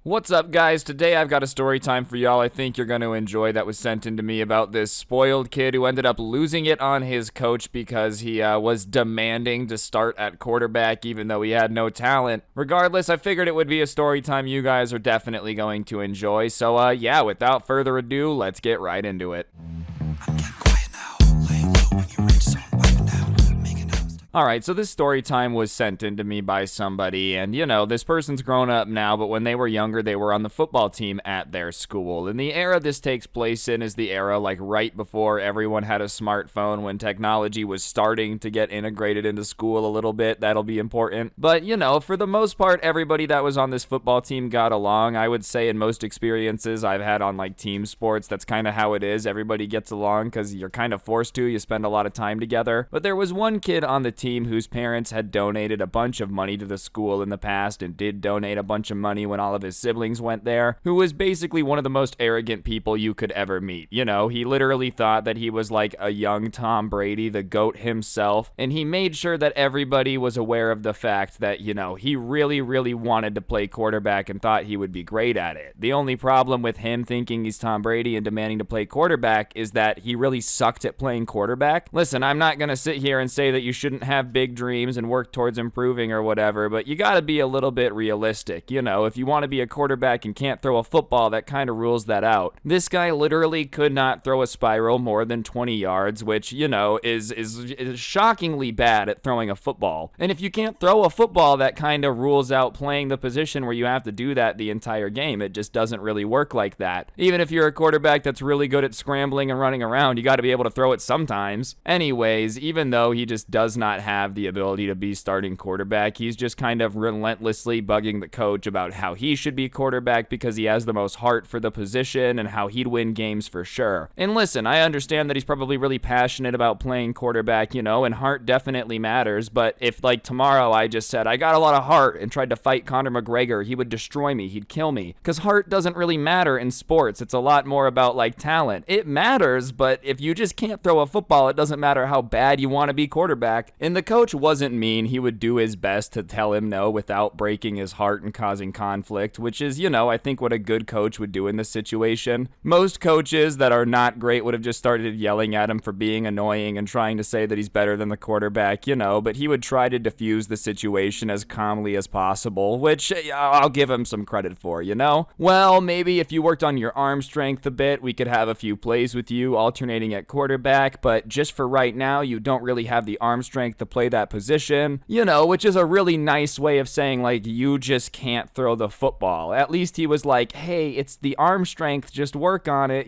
What's up, guys? Today I've got a story time for y'all I think you're going to enjoy that was sent in to me about this spoiled kid who ended up losing it on his coach because he was demanding to start at quarterback even though he had no talent. Regardless, I figured it would be a story time you guys are definitely going to enjoy. So, yeah, without further ado, let's get right into it. I'm getting quiet now. Laying low when you reach zone, wiping out, making out. Alright, so this story time was sent in to me by somebody, and this person's grown up now, but when they were younger, they were on the football team at their school. And the era this takes place in is the era, like, right before everyone had a smartphone, when technology was starting to get integrated into school a little bit. That'll be important. But, for the most part, everybody that was on this football team got along. I would say in most experiences I've had on, like, team sports, that's kind of how it is. Everybody gets along because you're kind of forced to. You spend a lot of time together. But there was one kid on the team whose parents had donated a bunch of money to the school in the past and did donate a bunch of money when all of his siblings went there, who was basically one of the most arrogant people you could ever meet. He literally thought that he was like a young Tom Brady, the GOAT himself, and he made sure that everybody was aware of the fact that, he really, really wanted to play quarterback and thought he would be great at it. The only problem with him thinking he's Tom Brady and demanding to play quarterback is that he really sucked at playing quarterback. Listen, I'm not going to sit here and say that you shouldn't have big dreams and work towards improving or whatever, but you gotta be a little bit realistic. If you want to be a quarterback and can't throw a football, that kind of rules that out. This guy literally could not throw a spiral more than 20 yards, which, is shockingly bad at throwing a football. And if you can't throw a football, that kind of rules out playing the position where you have to do that the entire game. It just doesn't really work like that. Even if you're a quarterback that's really good at scrambling and running around, you gotta be able to throw it sometimes. Anyways, even though he just does not have the ability to be starting quarterback, he's just kind of relentlessly bugging the coach about how he should be quarterback because he has the most heart for the position and how he'd win games for sure. And listen, I understand that he's probably really passionate about playing quarterback, and heart definitely matters, but if like tomorrow I just said I got a lot of heart and tried to fight Conor McGregor, he would destroy me, he'd kill me, because heart doesn't really matter in sports. It's a lot more about like talent. It matters, but if you just can't throw a football, it doesn't matter how bad you want to be quarterback. And the coach wasn't mean. He would do his best to tell him no without breaking his heart and causing conflict, which is, I think what a good coach would do in this situation. Most coaches that are not great would have just started yelling at him for being annoying and trying to say that he's better than the quarterback, but he would try to diffuse the situation as calmly as possible, which I'll give him some credit for, Well, maybe if you worked on your arm strength a bit, we could have a few plays with you alternating at quarterback, but just for right now, you don't really have the arm strength to play that position, which is a really nice way of saying, like, you just can't throw the football. At least he was like, hey, it's the arm strength, just work on it,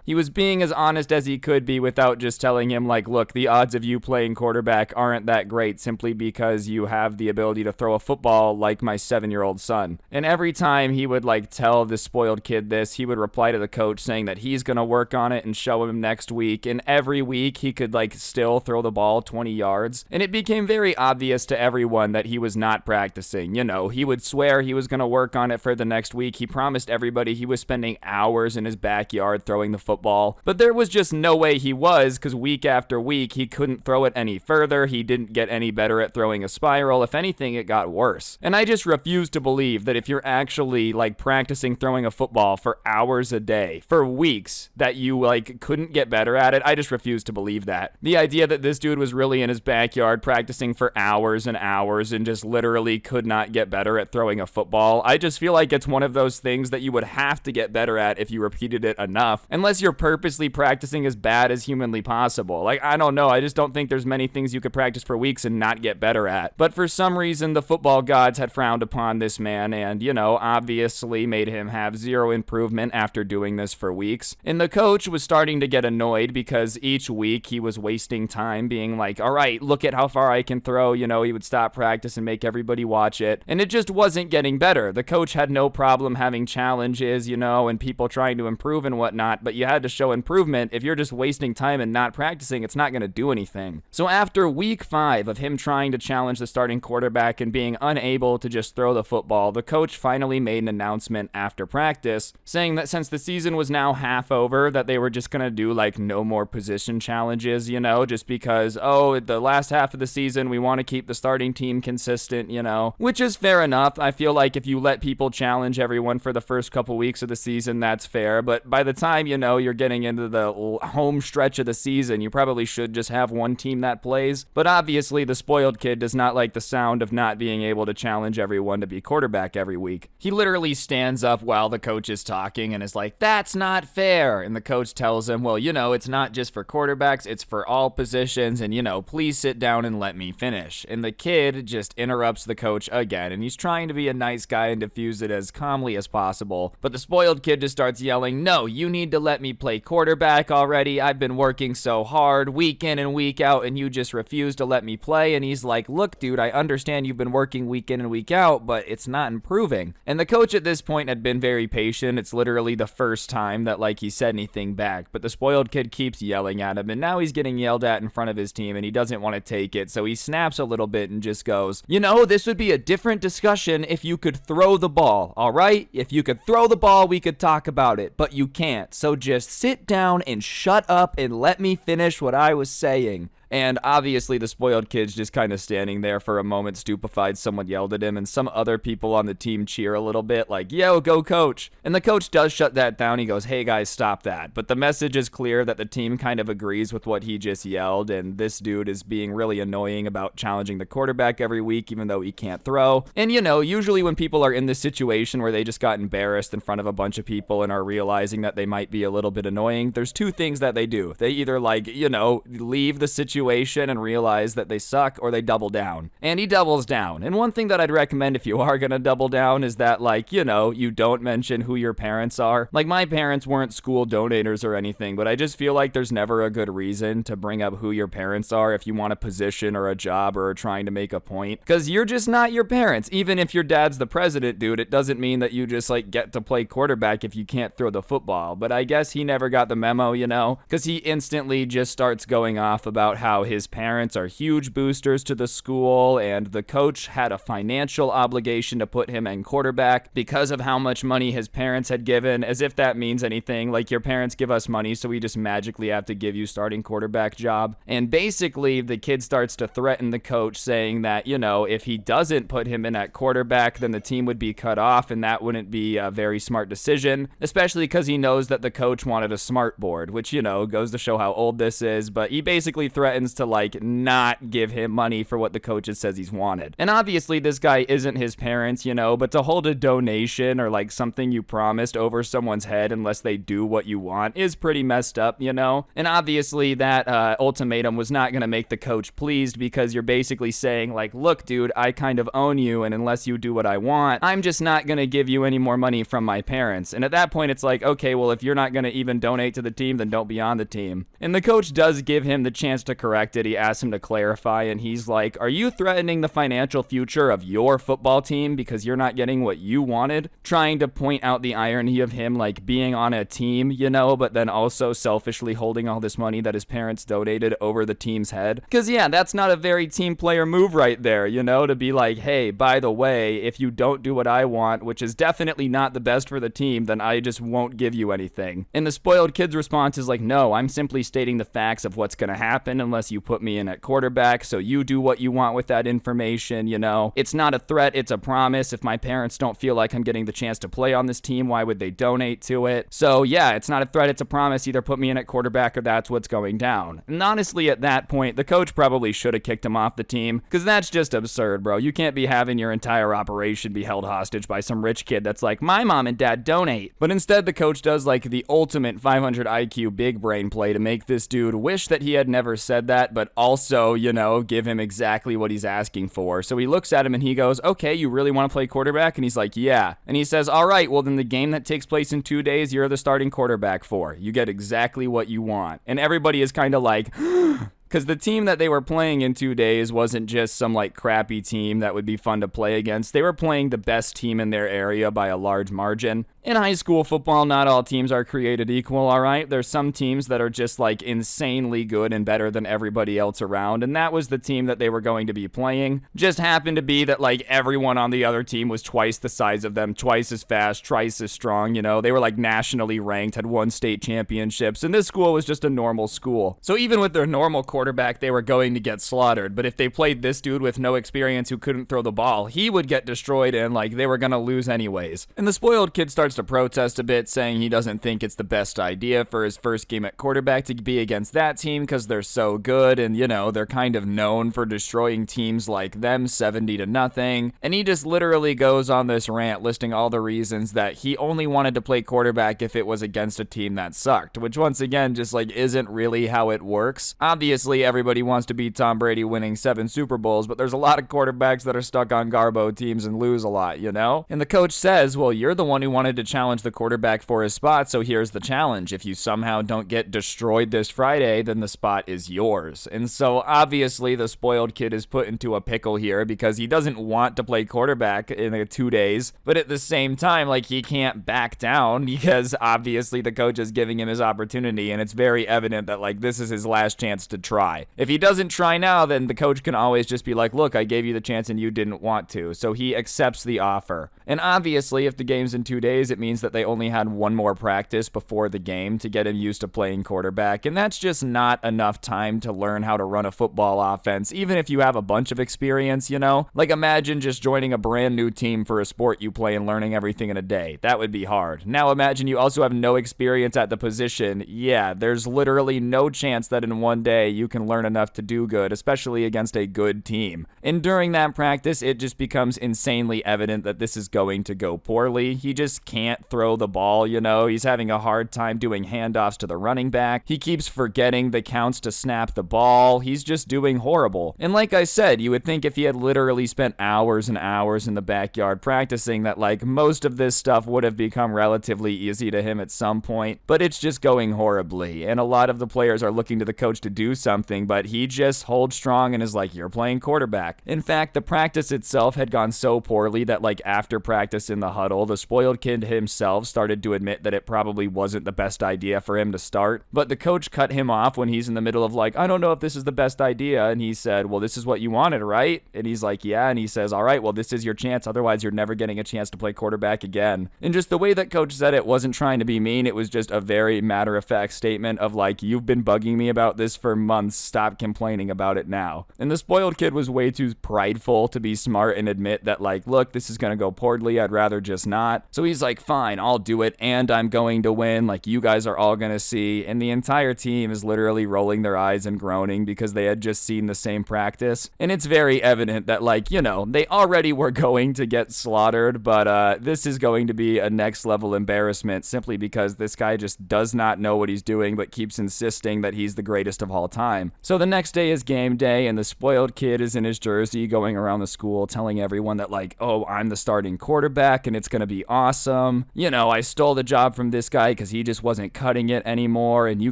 He was being as honest as he could be without just telling him, like, look, the odds of you playing quarterback aren't that great simply because you have the ability to throw a football like my 7-year-old son. And every time he would, like, tell this spoiled kid this, he would reply to the coach saying that he's gonna work on it and show him next week, and every week he could, like, still throw the ball 20 yards. And it became very obvious to everyone that he was not practicing. He would swear he was going to work on it for the next week. He promised everybody he was spending hours in his backyard throwing the football. But there was just no way he was, because week after week, he couldn't throw it any further. He didn't get any better at throwing a spiral. If anything, it got worse. And I just refuse to believe that if you're actually, like, practicing throwing a football for hours a day, for weeks, that you, like, couldn't get better at it. I just refuse to believe that. The idea that this dude was really in his backyard practicing for hours and hours and just literally could not get better at throwing a football. I just feel like it's one of those things that you would have to get better at if you repeated it enough, unless you're purposely practicing as bad as humanly possible. Like, I don't know, I just don't think there's many things you could practice for weeks and not get better at. But for some reason, the football gods had frowned upon this man and, obviously made him have zero improvement after doing this for weeks. And the coach was starting to get annoyed because each week he was wasting time being like, all right, look at how far I can throw. He would stop practice and make everybody watch it. And it just wasn't getting better. The coach had no problem having challenges, and people trying to improve and whatnot, but you had to show improvement. If you're just wasting time and not practicing, it's not going to do anything. So after week 5 of him trying to challenge the starting quarterback and being unable to just throw the football, the coach finally made an announcement after practice saying that since the season was now half over, that they were just going to do like no more position challenges, just because, the last half of the season, we want to keep the starting team consistent, which is fair enough. I feel like if you let people challenge everyone for the first couple weeks of the season, that's fair. But by the time, you're getting into the home stretch of the season, you probably should just have one team that plays. But obviously, the spoiled kid does not like the sound of not being able to challenge everyone to be quarterback every week. He literally stands up while the coach is talking and is like, "That's not fair." And the coach tells him, "Well, it's not just for quarterbacks, it's for all positions, and, please sit down and let me finish." And the kid just interrupts the coach again, and he's trying to be a nice guy and diffuse it as calmly as possible. But the spoiled kid just starts yelling, "No, you need to let me play quarterback already. I've been working so hard week in and week out, and you just refuse to let me play." And he's like, "Look, dude, I understand you've been working week in and week out, but it's not improving." And the coach at this point had been very patient. It's literally the first time that he said anything back, but the spoiled kid keeps yelling at him, and now he's getting yelled at in front of his team, and he doesn't want to take it, so he snaps a little bit and just goes, "This would be a different discussion if you could throw the ball, all right? If you could throw the ball, we could talk about it, but you can't, so just sit down and shut up and let me finish what I was saying." And obviously the spoiled kid's just kind of standing there for a moment stupefied. Someone yelled at him, and some other people on the team cheer a little bit like, "Yo, go coach." And the coach does shut that down. He goes, "Hey guys, stop that." But the message is clear that the team kind of agrees with what he just yelled, and this dude is being really annoying about challenging the quarterback every week even though he can't throw. And usually when people are in this situation where they just got embarrassed in front of a bunch of people and are realizing that they might be a little bit annoying, there's two things that they do. They either leave the situation and realize that they suck, or they double down. And he doubles down. And one thing that I'd recommend if you are gonna double down is that you don't mention who your parents are. My parents weren't school donators or anything, but I just feel like there's never a good reason to bring up who your parents are if you want a position or a job or are trying to make a point, because you're just not your parents. Even if your dad's the president, dude, it doesn't mean that you just get to play quarterback if you can't throw the football. But I guess he never got the memo, because he instantly just starts going off about how his parents are huge boosters to the school, and the coach had a financial obligation to put him in quarterback because of how much money his parents had given, as if that means anything. Your parents give us money, so we just magically have to give you starting quarterback job. And basically the kid starts to threaten the coach, saying that, if he doesn't put him in at quarterback, then the team would be cut off, and that wouldn't be a very smart decision, especially because he knows that the coach wanted a smart board, which, goes to show how old this is. But he basically threatens to not give him money for what the coach says he's wanted. And obviously this guy isn't his parents, but to hold a donation or something you promised over someone's head unless they do what you want is pretty messed up, And obviously that ultimatum was not going to make the coach pleased, because you're basically saying "Look, dude, I kind of own you, and unless you do what I want, I'm just not going to give you any more money from my parents." And at that point it's okay, well, if you're not going to even donate to the team, then don't be on the team. And the coach does give him the chance to correct it. He asks him to clarify, and he's like, "Are you threatening the financial future of your football team because you're not getting what you wanted?" Trying to point out the irony of him being on a team, but then also selfishly holding all this money that his parents donated over the team's head. Because that's not a very team player move right there, to be "Hey, by the way, if you don't do what I want," which is definitely not the best for the team, "then I just won't give you anything." And the spoiled kid's response is "No, I'm simply stating the facts of what's gonna happen unless you put me in at quarterback, so you do what you want with that information, It's not a threat, it's a promise. If my parents don't feel like I'm getting the chance to play on this team, why would they donate to it? So it's not a threat, it's a promise. Either put me in at quarterback or that's what's going down." And honestly, at that point, the coach probably should have kicked him off the team, because that's just absurd, bro. You can't be having your entire operation be held hostage by some rich kid that's "My mom and dad donate." But instead, the coach does the ultimate 500 IQ big brain play to make this dude wish that he had never said that, but also, give him exactly what he's asking for. So he looks at him and he goes, "Okay, you really want to play quarterback?" And he's like, "Yeah." And he says, "All right, well then the game that takes place in 2 days, you're the starting quarterback for. You get exactly what you want." And everybody is kind of because the team that they were playing in 2 days wasn't just some crappy team that would be fun to play against. They were playing the best team in their area by a large margin. In high school football, not all teams are created equal, alright? There's some teams that are just like insanely good and better than everybody else around, and that was the team that they were going to be playing. Just happened to be that like everyone on the other team was twice the size of them, twice as fast, twice as strong, you know? They were like nationally ranked, had won state championships, and this school was just a normal school. So even with their normal quarterback, they were going to get slaughtered, but if they played this dude with no experience who couldn't throw the ball, he would get destroyed and like they were gonna lose anyways. And the spoiled kid starts to protest a bit, saying he doesn't think it's the best idea for his first game at quarterback to be against that team because they're so good and, you know, they're kind of known for destroying teams like them 70-0. And he just literally goes on this rant listing all the reasons that he only wanted to play quarterback if it was against a team that sucked, which once again just like isn't really how it works. Obviously, everybody wants to beat Tom Brady winning 7 Super Bowls, but there's a lot of quarterbacks that are stuck on Garbo teams and lose a lot, you know? And the coach says, well, you're the one who wanted to challenge the quarterback for his spot, so here's the challenge. If you somehow don't get destroyed this Friday, then the spot is yours. And so obviously the spoiled kid is put into a pickle here because he doesn't want to play quarterback in 2 days, but at the same time, like, he can't back down because obviously the coach is giving him his opportunity, and it's very evident that like this is his last chance to try. If he doesn't try now, then the coach can always just be like, look, I gave you the chance and you didn't want to. So he accepts the offer. And obviously if the game's in 2 days, it means that they only had one more practice before the game to get him used to playing quarterback, and that's just not enough time to learn how to run a football offense, even if you have a bunch of experience, you know? Like, imagine just joining a brand new team for a sport you play and learning everything in a day. That would be hard. Now imagine you also have no experience at the position. Yeah, there's literally no chance that in 1 day you can learn enough to do good, especially against a good team. And during that practice, it just becomes insanely evident that this is going to go poorly. He just can't throw the ball, you know? He's having a hard time doing handoffs to the running back. He keeps forgetting the counts to snap the ball. He's just doing horrible. And like I said, you would think if he had literally spent hours and hours in the backyard practicing that like most of this stuff would have become relatively easy to him at some point, but it's just going horribly. And a lot of the players are looking to the coach to do something, but he just holds strong and is like, you're playing quarterback. In fact, the practice itself had gone so poorly that like after practice in the huddle, the spoiled kid himself started to admit that it probably wasn't the best idea for him to start, but the coach cut him off when he's in the middle of like, I don't know if this is the best idea, and he said, well, this is what you wanted, right? And he's like, yeah, and he says, all right, well, this is your chance, otherwise you're never getting a chance to play quarterback again. And just the way that coach said it wasn't trying to be mean, it was just a very matter-of-fact statement of like, you've been bugging me about this for months, stop complaining about it now. And the spoiled kid was way too prideful to be smart and admit that like, look, this is gonna go poorly, I'd rather just not. So he's like, fine, I'll do it, and I'm going to win, like you guys are all gonna see. And the entire team is literally rolling their eyes and groaning because they had just seen the same practice. And it's very evident that like, you know, they already were going to get slaughtered, but this is going to be a next level embarrassment simply because this guy just does not know what he's doing but keeps insisting that he's the greatest of all time. So the next day is game day, and the spoiled kid is in his jersey going around the school telling everyone that like, oh, I'm the starting quarterback and it's gonna be awesome. You know, I stole the job from this guy because he just wasn't cutting it anymore, and you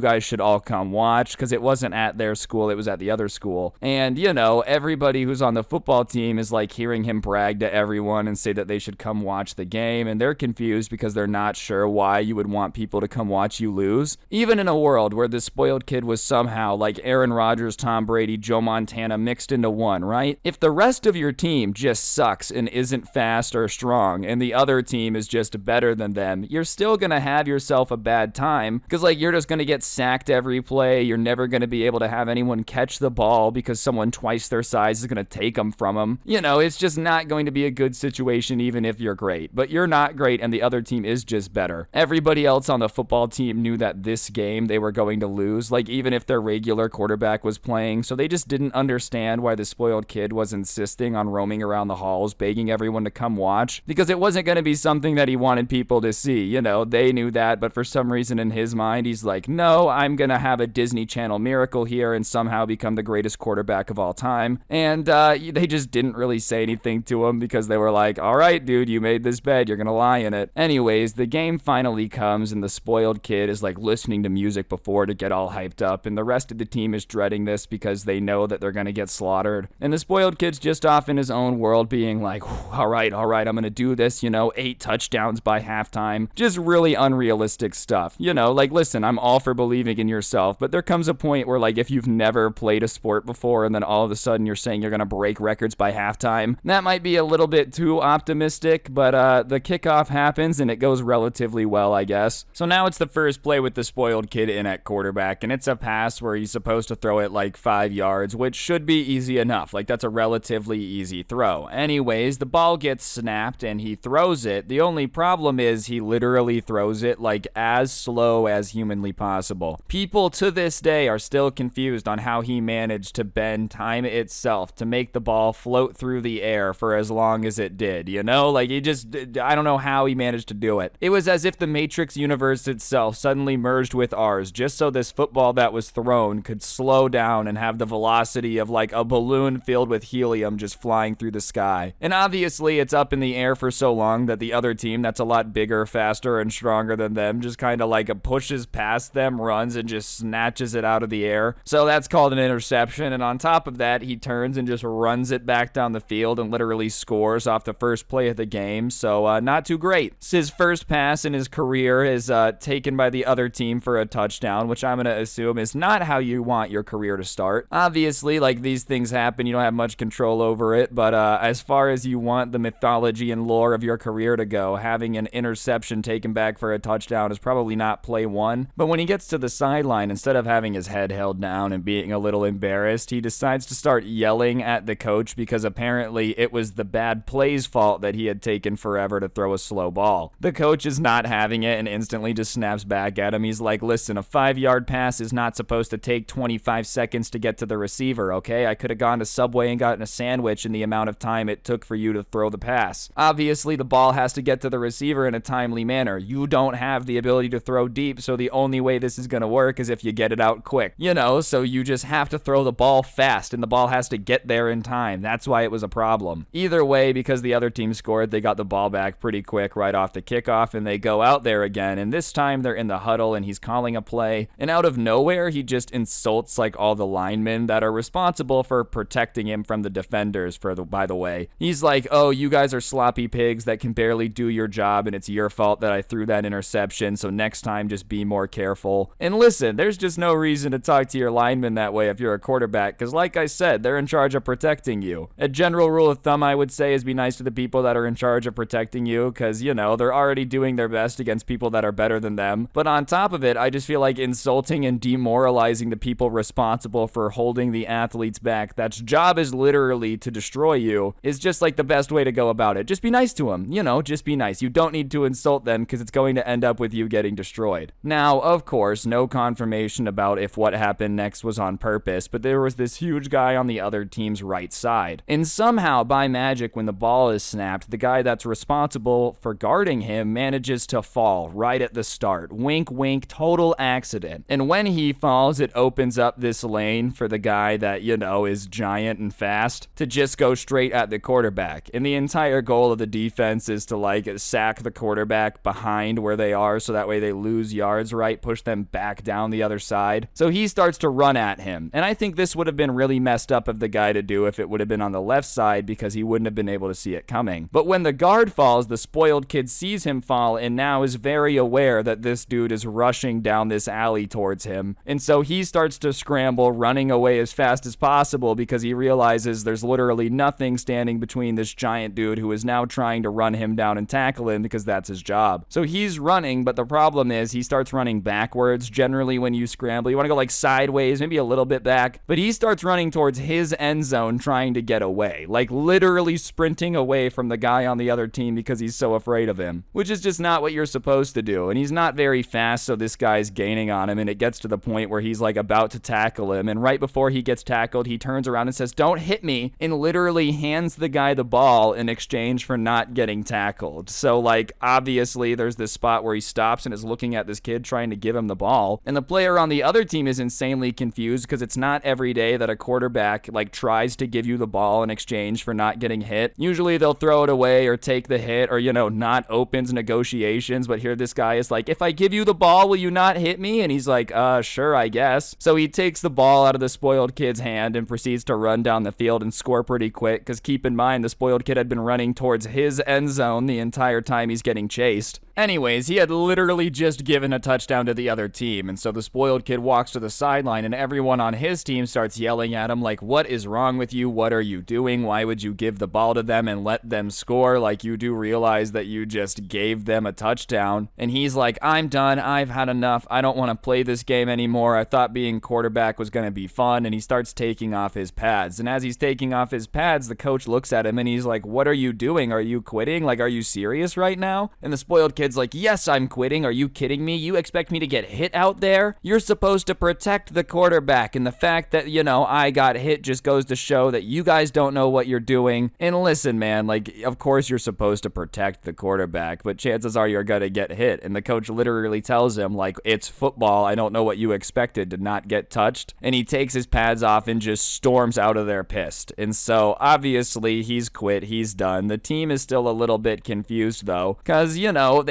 guys should all come watch, because it wasn't at their school, it was at the other school. And you know, everybody who's on the football team is like hearing him brag to everyone and say that they should come watch the game, and they're confused because they're not sure why you would want people to come watch you lose. Even in a world where this spoiled kid was somehow like Aaron Rodgers, Tom Brady, Joe Montana mixed into one, right? If the rest of your team just sucks and isn't fast or strong, and the other team is just better than them, you're still gonna have yourself a bad time, because like you're just gonna get sacked every play, you're never gonna be able to have anyone catch the ball because someone twice their size is gonna take them from them. You know, it's just not going to be a good situation even if you're great, but you're not great and the other team is just better. Everybody else on the football team knew that this game they were going to lose, like even if their regular quarterback was playing, so they just didn't understand why the spoiled kid was insisting on roaming around the halls begging everyone to come watch, because it wasn't going to be something that he wanted people to see. You know, they knew that, but for some reason in his mind he's like, no, I'm gonna have a Disney Channel miracle here and somehow become the greatest quarterback of all time. And they just didn't really say anything to him because they were like, all right, dude, you made this bed, you're gonna lie in it. Anyways, the game finally comes and the spoiled kid is like listening to music before to get all hyped up, and the rest of the team is dreading this because they know that they're gonna get slaughtered. And the spoiled kid's just off in his own world being like, all right, I'm gonna do this, you know, 8 touchdowns by halftime. Just really unrealistic stuff. You know, like, listen, I'm all for believing in yourself, but there comes a point where, like, if you've never played a sport before and then all of a sudden you're saying you're going to break records by halftime, that might be a little bit too optimistic, but the kickoff happens and it goes relatively well, I guess. So now it's the first play with the spoiled kid in at quarterback, and it's a pass where he's supposed to throw it like 5 yards, which should be easy enough. Like, that's a relatively easy throw. Anyways, the ball gets snapped and he throws it. The only problem is he literally throws it like as slow as humanly possible. People to this day are still confused on how he managed to bend time itself to make the ball float through the air for as long as it did, you know? Like, I don't know how he managed to do it. It was as if the Matrix universe itself suddenly merged with ours, just so this football that was thrown could slow down and have the velocity of like a balloon filled with helium just flying through the sky. And obviously it's up in the air for so long that the other team that's a lot bigger, faster, and stronger than them just kind of like pushes past them, runs, and just snatches it out of the air. So that's called an interception, and on top of that, he turns and just runs it back down the field and literally scores off the first play of the game. So not too great. It's his first pass in his career is taken by the other team for a touchdown, which I'm going to assume is not how you want your career to start. Obviously, like, these things happen, you don't have much control over it, but as far as you want the mythology and lore of your career to go, having an interception taken back for a touchdown is probably not play one. But when he gets to the sideline, instead of having his head held down and being a little embarrassed, he decides to start yelling at the coach because apparently it was the bad play's fault that he had taken forever to throw a slow ball. The coach is not having it and instantly just snaps back at him. He's like, listen, a 5-yard pass is not supposed to take 25 seconds to get to the receiver, okay? I could have gone to Subway and gotten a sandwich in the amount of time it took for you to throw the pass. Obviously, the ball has to get to the receiver in a timely manner. You don't have the ability to throw deep, so the only way this is going to work is if you get it out quick. You know, so you just have to throw the ball fast, and the ball has to get there in time. That's why it was a problem. Either way, because the other team scored, they got the ball back pretty quick right off the kickoff, and they go out there again, and this time they're in the huddle, and he's calling a play, and out of nowhere, he just insults, like, all the linemen that are responsible for protecting him from the defenders, by the way. He's like, oh, you guys are sloppy pigs that can barely do your job, and it's your fault that I threw that interception, so next time just be more careful. And listen, there's just no reason to talk to your linemen that way if you're a quarterback, because like I said, they're in charge of protecting you. A general rule of thumb I would say is be nice to the people that are in charge of protecting you, because, you know, they're already doing their best against people that are better than them. But on top of it, I just feel like insulting and demoralizing the people responsible for holding the athletes back, that's job is literally to destroy you, is just like the best way to go about it. Just be nice to them, you know, just be nice. You don't need to insult them because it's going to end up with you getting destroyed. Now, of course, no confirmation about if what happened next was on purpose, but there was this huge guy on the other team's right side. And somehow, by magic, when the ball is snapped, the guy that's responsible for guarding him manages to fall right at the start. Wink, wink, total accident. And when he falls, it opens up this lane for the guy that, you know, is giant and fast to just go straight at the quarterback. And the entire goal of the defense is to, like, sack the quarterback behind where they are so that way they lose yards, right? Push them back down the other side. So he starts to run at him. And I think this would have been really messed up of the guy to do if it would have been on the left side because he wouldn't have been able to see it coming. But when the guard falls, the spoiled kid sees him fall and now is very aware that this dude is rushing down this alley towards him. And so he starts to scramble, running away as fast as possible because he realizes there's literally nothing standing between this giant dude who is now trying to run him down and tackle him because that's his job. So he's running, but the problem is he starts running backwards. Generally, when you scramble, you want to go like sideways, maybe a little bit back, but he starts running towards his end zone trying to get away, like literally sprinting away from the guy on the other team because he's so afraid of him, which is just not what you're supposed to do. And he's not very fast, so this guy's gaining on him, and it gets to the point where he's like about to tackle him, and right before he gets tackled, he turns around and says, "Don't hit me," and literally hands the guy the ball in exchange for not getting tackled. So, like, obviously there's this spot where he stops and is looking at this kid trying to give him the ball, and the player on the other team is insanely confused because it's not every day that a quarterback, like, tries to give you the ball in exchange for not getting hit. Usually they'll throw it away or take the hit or, you know, not opens negotiations, but here this guy is like, "If I give you the ball, will you not hit me?" And he's like, sure, I guess. So he takes the ball out of the spoiled kid's hand and proceeds to run down the field and score pretty quick, because keep in mind, the spoiled kid had been running towards his end zone the entire time he's getting chased. Anyways, he had literally just given a touchdown to the other team, and so the spoiled kid walks to the sideline, and everyone on his team starts yelling at him like, what is wrong with you? What are you doing? Why would you give the ball to them and let them score? Like, you do realize that you just gave them a touchdown. And he's like, I'm done. I've had enough. I don't want to play this game anymore. I thought being quarterback was going to be fun, and he starts taking off his pads. And as he's taking off his pads, the coach looks at him, and he's like, what are you doing? Are you quitting? Like, are you serious right now? And the spoiled kid's like, yes, I'm quitting. Are you kidding me? You expect me to get hit out there? You're supposed to protect the quarterback, and the fact that, I got hit just goes to show that you guys don't know what you're doing. And listen, man, like, of course you're supposed to protect the quarterback, but chances are you're gonna get hit. And the coach literally tells him, like, it's football. I don't know what you expected to not get touched. And he takes his pads off and just storms out of there pissed. And so, obviously, he's quit. He's done. The team is still a little bit confused, though, because,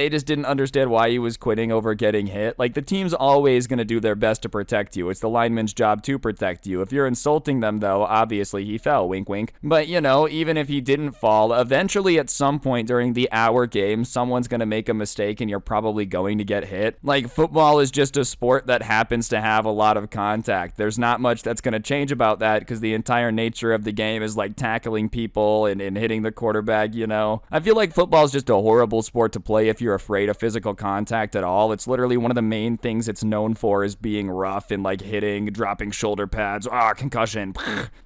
they just didn't understand why he was quitting over getting hit. Like, the team's always going to do their best to protect you. It's the lineman's job to protect you. If you're insulting them, though, obviously he fell, wink wink. But, even if he didn't fall, eventually at some point during the hour game, someone's going to make a mistake and you're probably going to get hit. Like, football is just a sport that happens to have a lot of contact. There's not much that's going to change about that because the entire nature of the game is like tackling people and hitting the quarterback, I feel like football is just a horrible sport to play if you're afraid of physical contact at all. It's literally one of the main things it's known for is being rough and like hitting, dropping shoulder pads, concussion.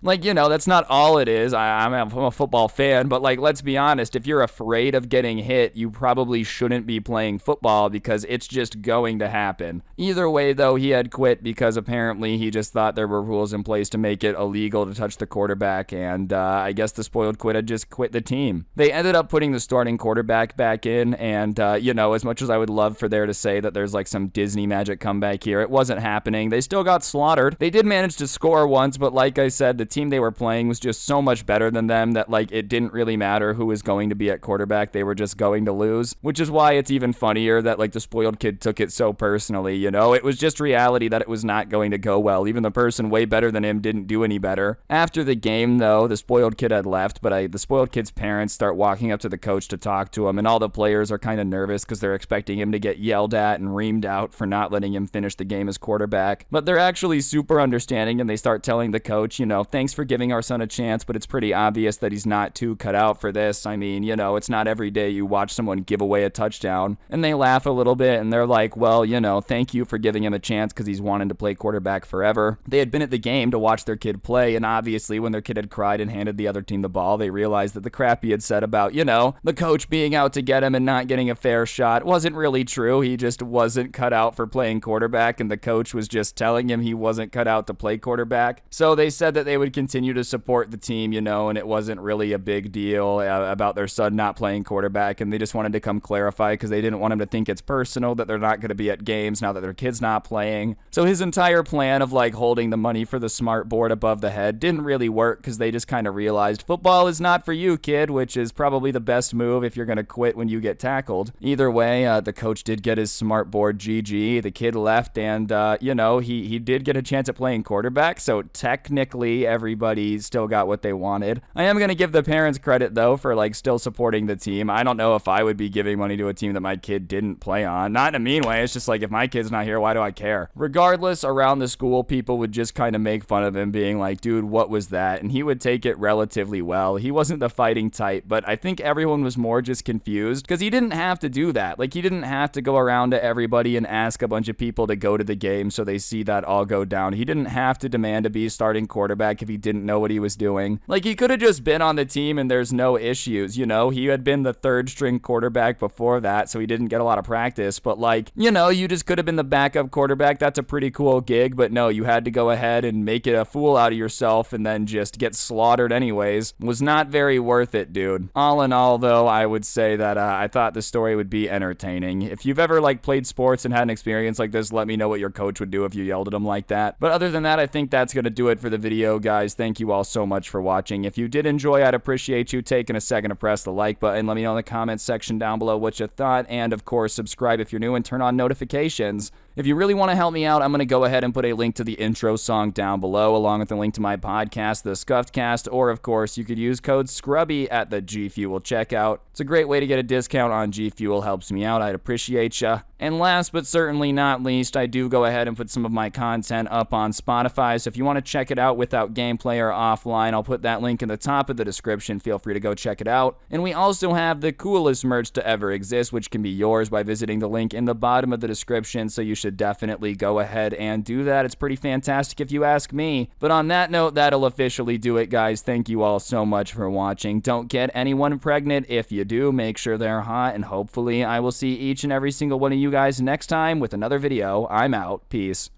Like, that's not all it is. I'm a football fan, but like, let's be honest, if you're afraid of getting hit, you probably shouldn't be playing football because it's just going to happen. Either way, though, he had quit because apparently he just thought there were rules in place to make it illegal to touch the quarterback, and I guess the spoiled kid had just quit the team. They ended up putting the starting quarterback back in, and as much as I would love for there to say that there's like some Disney magic comeback here, it wasn't happening. They still got slaughtered. They did manage to score once, but like I said, the team they were playing was just so much better than them that like it didn't really matter who was going to be at quarterback. They were just going to lose, which is why it's even funnier that like the spoiled kid took it so personally. It was just reality that it was not going to go well. Even the person way better than him didn't do any better. After the game, though, the spoiled kid had left, but the spoiled kid's parents start walking up to the coach to talk to him, and all the players are kind of nervous because they're expecting him to get yelled at and reamed out for not letting him finish the game as quarterback. But they're actually super understanding, and they start telling the coach, thanks for giving our son a chance, but it's pretty obvious that he's not too cut out for this. I mean, it's not every day you watch someone give away a touchdown. And they laugh a little bit, and they're like, well, thank you for giving him a chance because he's wanted to play quarterback forever. They had been at the game to watch their kid play, and obviously when their kid had cried and handed the other team the ball, they realized that the crap he had said about, the coach being out to get him and not getting a fair shot wasn't really true. He just wasn't cut out for playing quarterback, and the coach was just telling him he wasn't cut out to play quarterback. So they said that they would continue to support the team, and it wasn't really a big deal about their son not playing quarterback, and they just wanted to come clarify because they didn't want him to think it's personal that they're not going to be at games now that their kid's not playing. So his entire plan of like holding the money for the smart board above the head didn't really work because they just kind of realized football is not for you, kid, which is probably the best move if you're going to quit when you get tackled. Either way, the coach did get his smart board GG. The kid left, and he did get a chance at playing quarterback, so technically everybody still got what they wanted. I am going to give the parents credit, though, for like still supporting the team. I don't know if I would be giving money to a team that my kid didn't play on. Not in a mean way. It's just like, if my kid's not here, why do I care? Regardless, around the school, people would just kind of make fun of him, being like, dude, what was that? And he would take it relatively well. He wasn't the fighting type, but I think everyone was more just confused because he didn't have to do that. Like, he didn't have to go around to everybody and ask a bunch of people to go to the game so they see that all go down. He didn't have to demand to be starting quarterback if he didn't know what he was doing. Like, he could have just been on the team and there's no issues, He had been the third string quarterback before that, so he didn't get a lot of practice, but like, you just could have been the backup quarterback. That's a pretty cool gig, but no, you had to go ahead and make it a fool out of yourself and then just get slaughtered anyways. Was not very worth it, dude. All in all, though, I would say that I thought the story would be entertaining. If you've ever like played sports and had an experience like this, let me know what your coach would do if you yelled at him like that. But other than that, I think that's going to do it for the video, guys. Thank you all so much for watching. If you did enjoy, I'd appreciate you taking a second to press the like button. Let me know in the comments section down below what you thought, and of course, subscribe if you're new and turn on notifications. If you really want to help me out, I'm going to go ahead and put a link to the intro song down below, along with a link to my podcast, The Scuffed Cast, or of course, you could use code SCRUBBY at the G Fuel checkout. It's a great way to to get a discount on G Fuel helps me out. I'd appreciate ya. And last but certainly not least, I do go ahead and put some of my content up on Spotify, so if you want to check it out without gameplay or offline, I'll put that link in the top of the description. Feel free to go check it out. And we also have the coolest merch to ever exist, which can be yours by visiting the link in the bottom of the description, so you should definitely go ahead and do that. It's pretty fantastic if you ask me. But on that note, that'll officially do it, guys. Thank you all so much for watching. Don't get anyone pregnant. If you do, make sure they're hot, and hopefully I will see each and every single one of you guys next time with another video. I'm out. Peace.